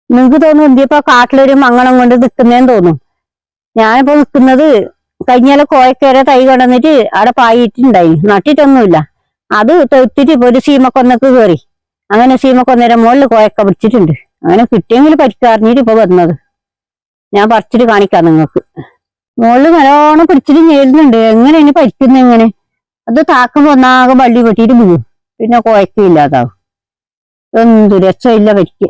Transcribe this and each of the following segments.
നിങ്ങക്ക് തോന്നും എന്തിപ്പോ കാട്ടിലൊരു മംഗളം കൊണ്ട് നിൽക്കുന്നേന്ന് തോന്നും. ഞാനിപ്പോ നിൽക്കുന്നത് കഴിഞ്ഞാൽ കോയക്കേരെ തൈ കൊണ്ടുവന്നിട്ട് അവിടെ പായിട്ടുണ്ടായി, നട്ടിട്ടൊന്നുമില്ല. അത് തെത്തിട്ട് ഇപ്പൊ ഒരു സീമക്കൊന്നക്ക് കയറി. അങ്ങനെ സീമക്കൊന്നേരം മുകളിൽ കോയക്ക പിടിച്ചിട്ടുണ്ട്. അങ്ങനെ കിട്ടിയെങ്കിൽ പരിക്കറിഞ്ഞിട്ട് ഇപ്പൊ വന്നത്. ഞാൻ പറിച്ചിട്ട് കാണിക്കാം നിങ്ങൾക്ക്. മുകളിൽ നല്ലോണം പിടിച്ചിട്ട് നേരുന്നുണ്ട്. എങ്ങനെ ഇനി പരിക്കുന്ന എങ്ങനെ? അത് താക്കുമ്പോ ഒന്നാകെ വള്ളി പൊട്ടിയിട്ട് വീഴും, പിന്നെ കോയക്കില്ലാതാവും. എന്തു രസമില്ല പരിക്ക്.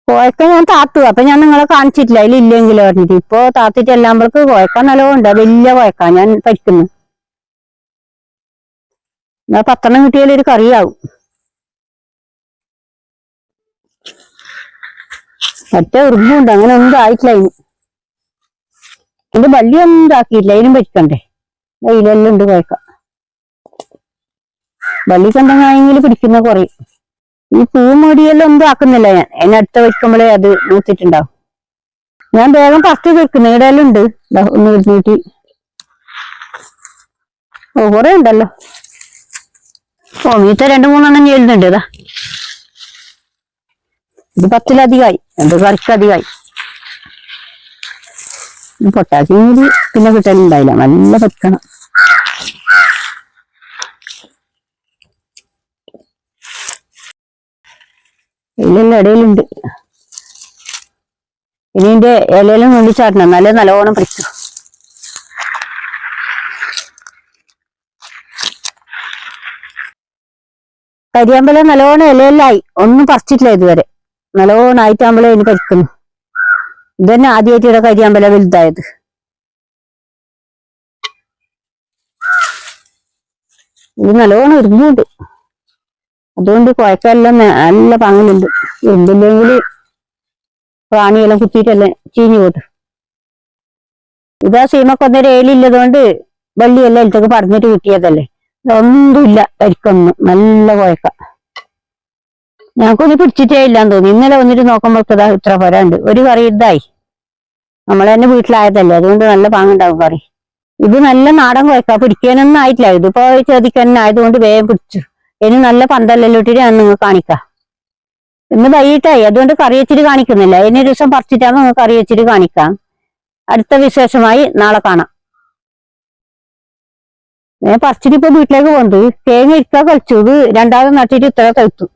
കോയക്ക ഞാൻ താത്തു, അപ്പൊ ഞാൻ നിങ്ങളെ കാണിച്ചിട്ടില്ല അതിലില്ലെങ്കിലും പറഞ്ഞിട്ട്. ഇപ്പൊ താത്തിട്ട് എല്ലാമ്പൾക്ക് കോയക്ക നല്ലോണം ഉണ്ട്. വലിയ കോയക്ക ഞാൻ പരിക്കുന്നു. എന്നാ 10 കിട്ടിയാലും ഒരു കറിയാവും. മറ്റേ ഉറുമ്പുണ്ട്, അങ്ങനെ ഒന്നും ആയിട്ടില്ല. ഇതിന്റെ വള്ളി ഒന്നും ഇതാക്കിയില്ല, അതിനും പരിക്കണ്ടേ. വെയിലെല്ലാം ഉണ്ട് കോയക്ക. വള്ളി കണ്ടെങ്കിൽ പിടിക്കുന്ന കുറയും. ഈ പൂമൊടിയെല്ലാം ഒന്നും ആക്കുന്നില്ല ഞാൻ. അതിനടുത്ത വയ്ക്കുമ്പോഴേ അത് നൂത്തിട്ടുണ്ടാവും. ഞാൻ വേഗം പറിച്ച് വെക്കുന്നു. ഇവിടെയെല്ലാം ഉണ്ട്. ഒന്ന് ഇരുന്നൂറ്റി കുറെ ഉണ്ടല്ലോ. മീത്ത 2-3 ചെയ്യുന്നുണ്ട്. ഇതാ ഇത് 10-ലധികമായി. എന്ത് കറിക്കധികമായി. പൊട്ടാസ്യം കൂടി പിന്നെ കിട്ടാനുണ്ടായില്ല. നല്ല പറ്റണം. ഇല്ലെല്ലാം ഇടയിലുണ്ട്. ഇനി ഇതിന്റെ ഇലയിലും നുള്ളിച്ചാട്ടണം, എന്നാലേ നല്ലോണം പിടിച്ചു. കരിയാമ്പല നല്ലോണം ഇലയിലായി. ഒന്നും പറിച്ചിട്ടില്ല ഇതുവരെ. നല്ലോണം ആയിട്ടാകുമ്പോഴേ ഇനി പരിക്കുന്നു. ഇത് തന്നെ ആദ്യമായിട്ട് ഇവിടെ കരിയാമ്പല വലുതായത്. ഇത് നല്ലോണം ഇരുന്നുണ്ട്. അതുകൊണ്ട് കുഴക്കമെല്ലാം നല്ല പങ്ങലുണ്ട്. ഇരുന്നില്ലെങ്കിൽ പ്രാണിയെല്ലാം കുത്തിയിട്ടെല്ലാം ചീഞ്ഞു പോട്ട്. ഇതാ സീമക്കൊന്നേരം ഏലില്ലതുകൊണ്ട് വള്ളിയെല്ലാം ഇലത്തൊക്കെ പറഞ്ഞിട്ട് കിട്ടിയതല്ലേ. ഒന്നുമില്ല പരിക്കൊന്നും. നല്ല കുഴക്ക. ഞങ്ങൾക്കൊന്നും പിടിച്ചിട്ടേ ഇല്ലാന്ന് തോന്നി. ഇന്നലെ വന്നിട്ട് നോക്കുമ്പോഴത്തതാ ഇത്ര പോരാണ്ട്. ഒരു കറി ഇതായി. നമ്മളെ തന്നെ വീട്ടിലായതല്ലേ, അതുകൊണ്ട് നല്ല പാങ്ങുണ്ടാവും കറി. ഇത് നല്ല നാടൻ കുഴക്ക. പിടിക്കാനൊന്നും ആയിട്ടില്ല. ഇതിപ്പോ ചെതിക്കന്നെ ആയതുകൊണ്ട് വേഗം പിടിച്ചു. ഇനി നല്ല പന്തലെല്ലാം ഇട്ടിട്ട് ഞാൻ നിങ്ങൾക്ക് കാണിക്കാം. ഇന്ന് വൈകിട്ടായി, അതുകൊണ്ട് കറി വെച്ചിട്ട് കാണിക്കുന്നില്ല. ഇനി ഒരു ദിവസം പറിച്ചിട്ടാകുമ്പോൾ നിങ്ങൾക്ക് കറി വെച്ചിട്ട് കാണിക്കാം. അടുത്ത വിശേഷമായി നാളെ കാണാം. ഞാൻ പറിച്ചിട്ട് ഇപ്പൊ വീട്ടിലേക്ക് പോകുന്നത്. തേങ്ങ ഇരിക്കാൻ കളിച്ചു. ഇത് രണ്ടാമത് നട്ടിട്ട് ഇത്ര തഴുത്തു.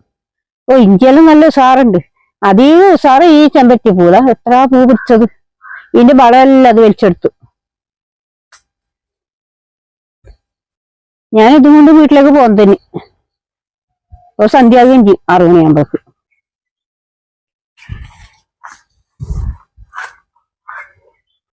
ഇഞ്ചിയെല്ലാം നല്ല ഉഷാറുണ്ട്. അധികം ഉഷാറ് ഈ ചെമ്പരത്തി പൂല. എത്ര പൂ പിടിച്ചത്. ഇതിന്റെ വളമെല്ലാം അത് വലിച്ചെടുത്തു. ഞാൻ ഇതുകൊണ്ട് വീട്ടിലേക്ക് പോകുന്നതിന് സന്ധ്യാകും ചെയ്യും 6 മണിയാകുമ്പോഴേക്ക്.